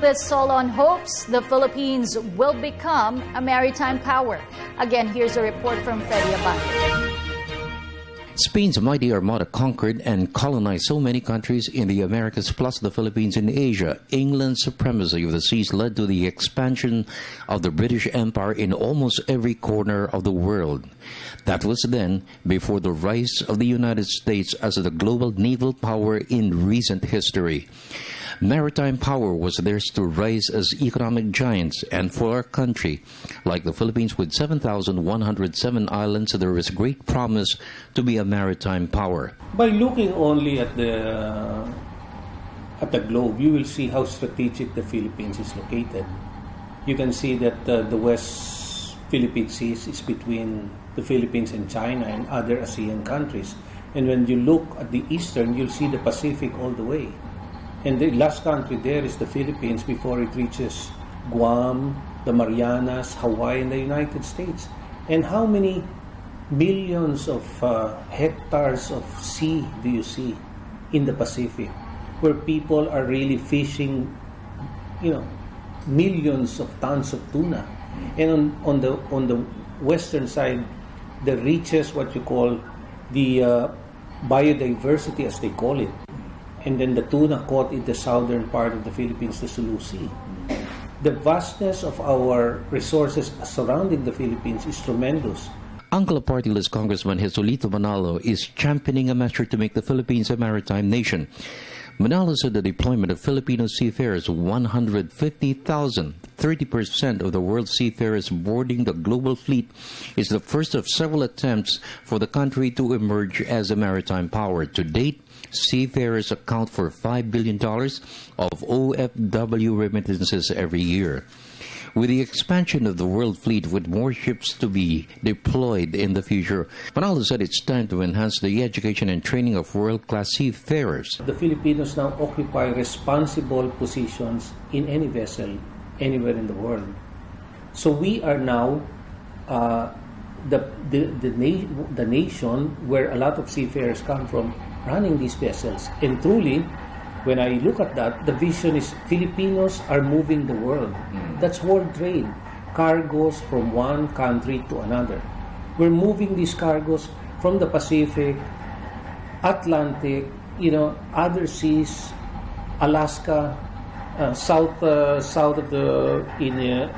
scientist Solon hopes the Philippines will become a maritime power. Again, here's a report from Freddie Abando. Spain's mighty armada conquered and colonized so many countries in the Americas plus the Philippines in Asia. England's supremacy of the seas led to the expansion of the British Empire in almost every corner of the world. That was then before the rise of the United States as the global naval power in recent history. Maritime power was theirs to rise as economic giants, and for our country, like the Philippines with 7,107 islands, there is great promise to be a maritime power. By looking only at the globe, you will see how strategic the Philippines is located. You can see that the West Philippine Seas is between the Philippines and China and other ASEAN countries. And when you look at the eastern, you'll see the Pacific all the way. And the last country there is the Philippines before it reaches Guam, the Marianas, Hawaii, and the United States. And how many millions of hectares of sea do you see in the Pacific, where people are really fishing, millions of tons of tuna. And on the western side, the richest, what you call the biodiversity, as they call it. And then the tuna caught in the southern part of the Philippines, the Sulu Sea. The vastness of our resources surrounding the Philippines is tremendous. Uncle of partyless Congressman Jesolito Manalo is championing a measure to make the Philippines a maritime nation. Manalo said the deployment of Filipino seafarers, 150,000, 30% of the world's seafarers boarding the global fleet, is the first of several attempts for the country to emerge as a maritime power. To date, seafarers account for $5 billion of OFW remittances every year. With the expansion of the world fleet with more ships to be deployed in the future, Manalo said it's time to enhance the education and training of world-class seafarers. The Filipinos now occupy responsible positions in any vessel, anywhere in the world. So we are now the nation where a lot of seafarers come from, running these vessels. And truly, when I look at that, the vision is Filipinos are moving the world. That's world trade. Cargoes from one country to another. We're moving these cargoes from the Pacific, Atlantic, other seas, Alaska, south of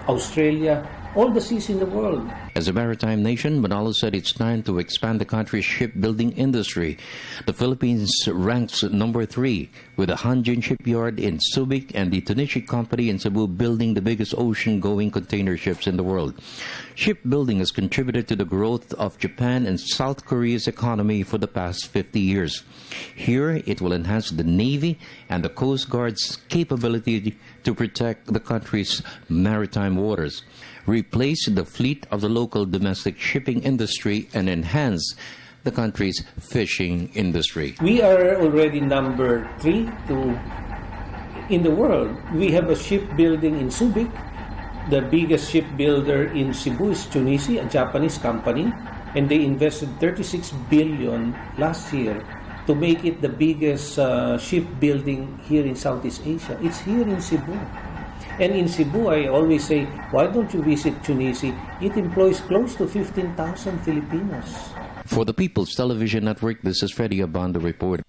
Australia, all the seas in the world. As a maritime nation, Manalo said it's time to expand the country's shipbuilding industry. The Philippines ranks number 3, with the Hanjin Shipyard in Subic and the Tunishi Company in Cebu building the biggest ocean-going container ships in the world. Shipbuilding has contributed to the growth of Japan and South Korea's economy for the past 50 years. Here, it will enhance the Navy and the Coast Guard's capability to protect the country's maritime waters, replace the fleet of the local domestic shipping industry, and enhance the country's fishing industry. We are already number 3 in the world. We have a shipbuilding in Subic. The biggest shipbuilder in Cebu is Tunishi, a Japanese company, and they invested 36 billion last year to make it the biggest shipbuilding here in Southeast Asia. It's here in Cebu. And in Cebu, I always say, why don't you visit Tunishi? It employs close to 15,000 Filipinos. For the People's Television Network, this is Freddie Abando reporting.